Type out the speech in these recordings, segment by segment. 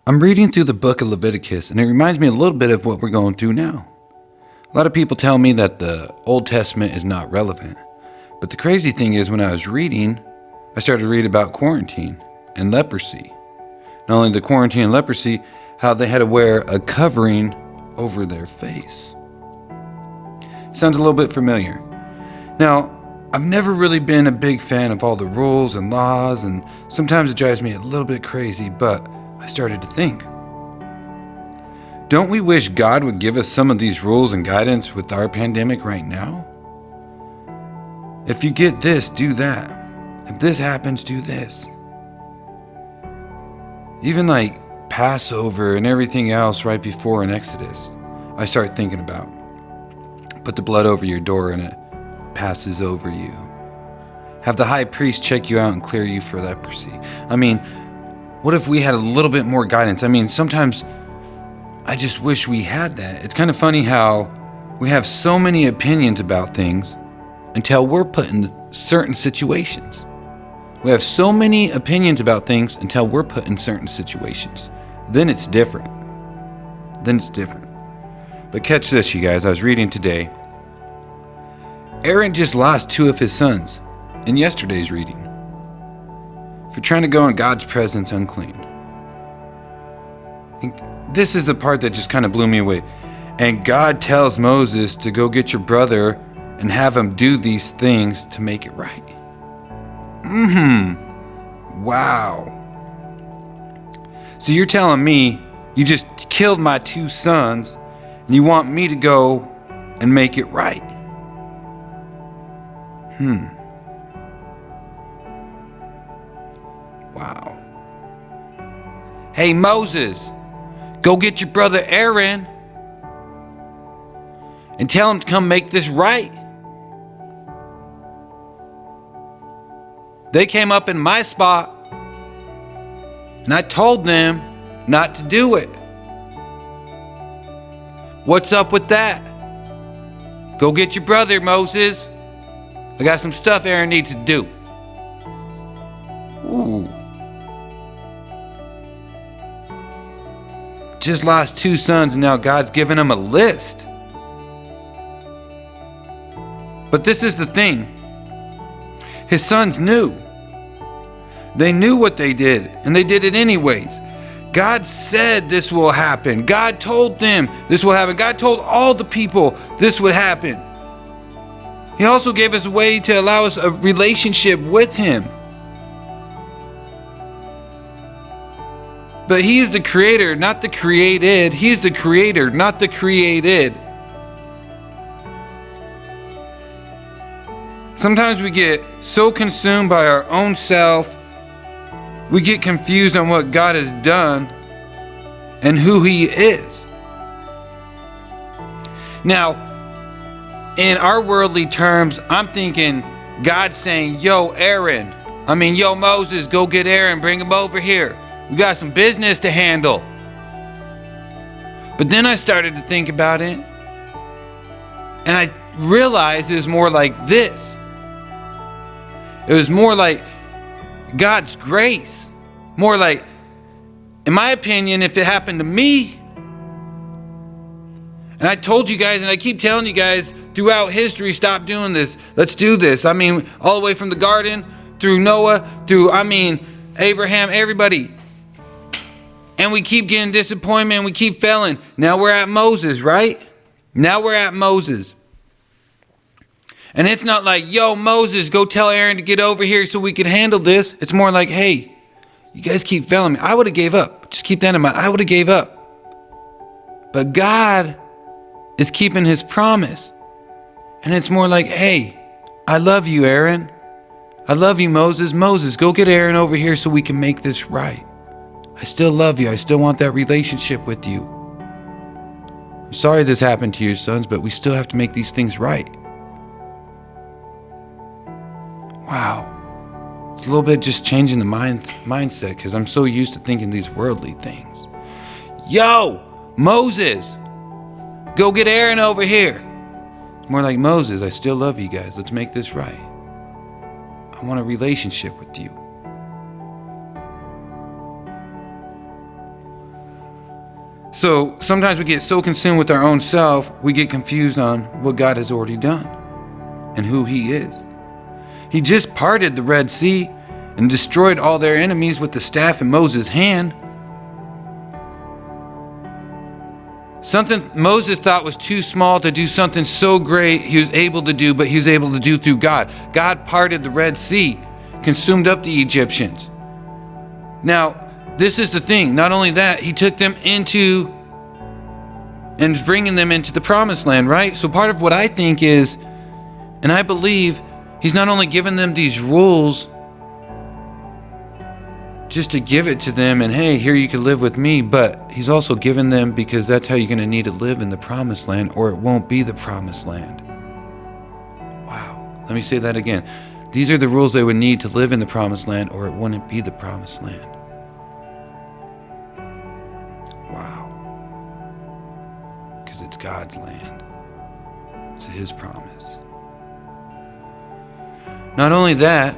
I'm reading through the book of Leviticus, and it reminds me a little bit of what we're going through now. A lot of people tell me that the Old Testament is not relevant. But the crazy thing is, when I was reading, I started to read about quarantine and leprosy. Not only the quarantine and leprosy, how they had to wear a covering over their face. Sounds a little bit familiar. Now, I've never really been a big fan of all the rules and laws, and sometimes it drives me a little bit crazy, but I started to think. Don't we wish God would give us some of these rules and guidance with our pandemic right now? If you get this, do that. If this happens, do this. Even like Passover and everything else right before in Exodus, I start thinking about. Put the blood over your door and it passes over you. Have the high priest check you out and clear you for leprosy. I mean, what if we had a little bit more guidance? I mean, sometimes I just wish we had that. It's kind of funny how we have so many opinions about things until we're put in certain situations. We have so many opinions about things until we're put in certain situations. Then it's different. But catch this, you guys. I was reading today. Aaron just lost 2 of his sons in yesterday's reading for trying to go in God's presence unclean. And this is the part that just kind of blew me away. And God tells Moses to go get your brother and have him do these things to make it right. Wow. So you're telling me you just killed my 2 sons and you want me to go and make it right? Wow. Hey, Moses, go get your brother Aaron and tell him to come make this right. They came up in my spot and I told them not to do it. What's up with that? Go get your brother, Moses. I got some stuff Aaron needs to do. Ooh. Just lost 2 sons and now God's giving him a list. But this is the thing. His sons knew. They knew what they did, and they did it anyways. God said this will happen. God told them this will happen. God told all the people this would happen. He also gave us a way to allow us a relationship with Him. But He is the creator, not the created. He is the creator, not the created. Sometimes we get so consumed by our own self, we get confused on what God has done and who He is. Now, in our worldly terms, I'm thinking God saying, yo, Moses, go get Aaron, bring him over here. We got some business to handle. But then I started to think about it, and I realized it was more like this. It was more like God's grace. More like, in my opinion, if it happened to me, and I told you guys, and I keep telling you guys throughout history, stop doing this. Let's do this. I mean, all the way from the garden, through Noah, Abraham, everybody. And we keep getting disappointment, and we keep failing. Now we're at Moses, right? Now we're at Moses. And it's not like, yo, Moses, go tell Aaron to get over here so we can handle this. It's more like, hey, you guys keep failing me. I would have gave up. Just keep that in mind. I would have gave up. But God is keeping His promise. And it's more like, hey, I love you, Aaron. I love you, Moses. Moses, go get Aaron over here so we can make this right. I still love you. I still want that relationship with you. I'm sorry this happened to your sons, but we still have to make these things right. Wow. It's a little bit just changing the mindset because I'm so used to thinking these worldly things. Yo, Moses, go get Aaron over here. It's more like, Moses, I still love you guys. Let's make this right. I want a relationship with you. So sometimes we get so consumed with our own self, we get confused on what God has already done and who He is. He just parted the Red Sea and destroyed all their enemies with the staff in Moses' hand. Something Moses thought was too small to do something so great he was able to do, but he was able to do through God. God parted the Red Sea, consumed up the Egyptians. Now, this is the thing. Not only that, he took them into and bringing them into the promised land, right? So part of what I think is, and I believe, he's not only given them these rules just to give it to them and, hey, here you can live with me, but he's also given them because that's how you're going to need to live in the promised land, or it won't be the promised land. Wow. Let me say that again. These are the rules they would need to live in the promised land, or it wouldn't be the promised land. Wow. Because it's God's land. It's His promise. Not only that,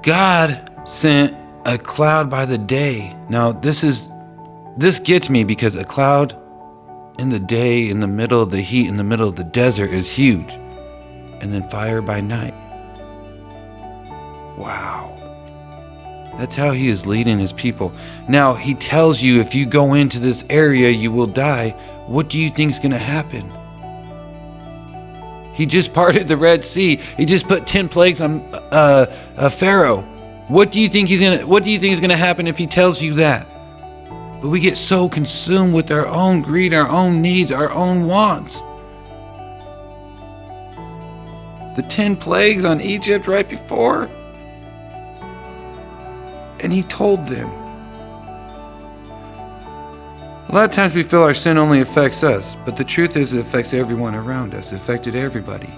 God sent a cloud by the day. Now, this gets me because a cloud in the day, in the middle of the heat, in the middle of the desert is huge. And then fire by night. Wow. That's how He is leading His people. Now, He tells you if you go into this area, you will die. What do you think is going to happen? He just parted the Red Sea. He just put 10 plagues on Pharaoh. What do you think is going to happen if He tells you that? But we get so consumed with our own greed, our own needs, our own wants. The 10 plagues on Egypt right before. And He told them. A lot of times we feel our sin only affects us, but the truth is it affects everyone around us. It affected everybody.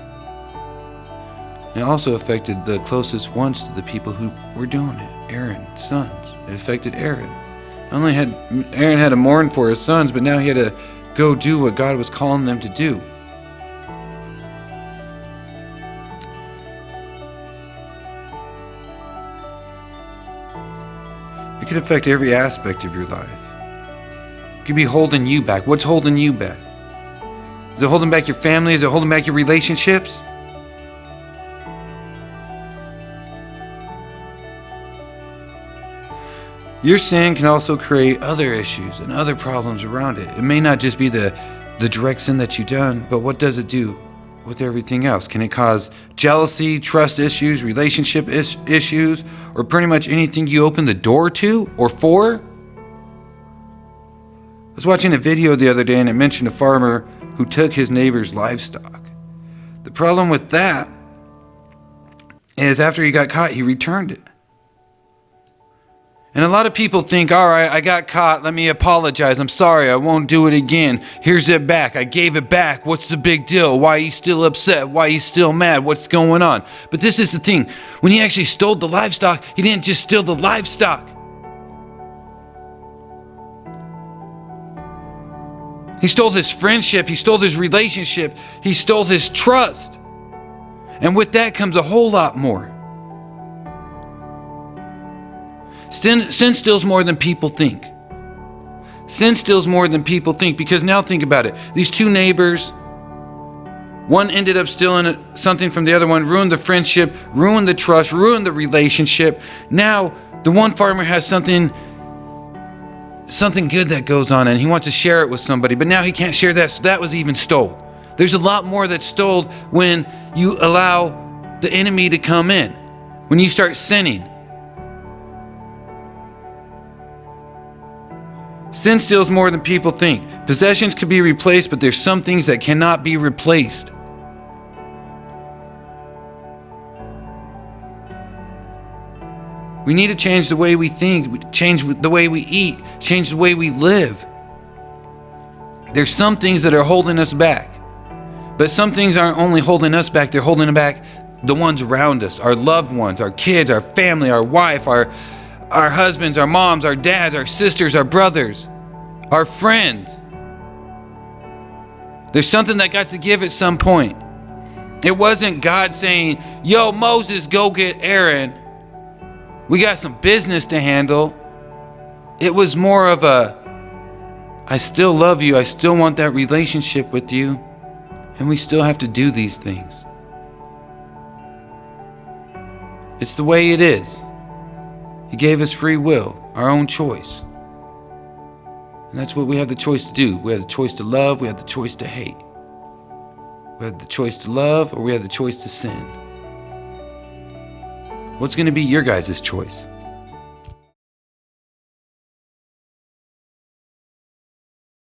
It also affected the closest ones to the people who were doing it. Aaron's sons. It affected Aaron. Not only had Aaron had to mourn for his sons, but now he had to go do what God was calling them to do. It could affect every aspect of your life. It could be holding you back. What's holding you back? Is it holding back your family? Is it holding back your relationships? Your sin can also create other issues and other problems around it. It may not just be the direct sin that you've done, but what does it do with everything else? Can it cause jealousy, trust issues, relationship issues, or pretty much anything you open the door to or for? I was watching a video the other day and it mentioned a farmer who took his neighbor's livestock. The problem with that is after he got caught, he returned it. And a lot of people think, all right, I got caught, let me apologize. I'm sorry, I won't do it again. Here's it back. I gave it back. What's the big deal? Why are you still upset? Why are you still mad? What's going on? But this is the thing. When he actually stole the livestock, he didn't just steal the livestock. He stole his friendship. He stole his relationship. He stole his trust. And with that comes a whole lot more. Sin steals more than people think. Sin steals more than people think, because now think about it. These two neighbors, one ended up stealing something from the other one, ruined the friendship, ruined the trust, ruined the relationship. Now the one farmer has something good that goes on and he wants to share it with somebody, but now he can't share that, so that was even stole. There's a lot more that's stole when you allow the enemy to come in, when you start sinning. Sin steals more than people think. Possessions can be replaced, but there's some things that cannot be replaced. We need to change the way we think, change the way we eat, change the way we live. There's some things that are holding us back. But some things aren't only holding us back, they're holding back the ones around us, our loved ones, our kids, our family, our wife, our husbands, our moms, our dads, our sisters, our brothers, our friends. There's something that got to give at some point. It wasn't God saying, yo, Moses, go get Aaron. We got some business to handle. It was more of a, I still love you, I still want that relationship with you, and we still have to do these things. It's the way it is. He gave us free will, our own choice. And that's what we have the choice to do. We have the choice to love, we have the choice to hate. We have the choice to love, or we have the choice to sin. What's going to be your guys' choice?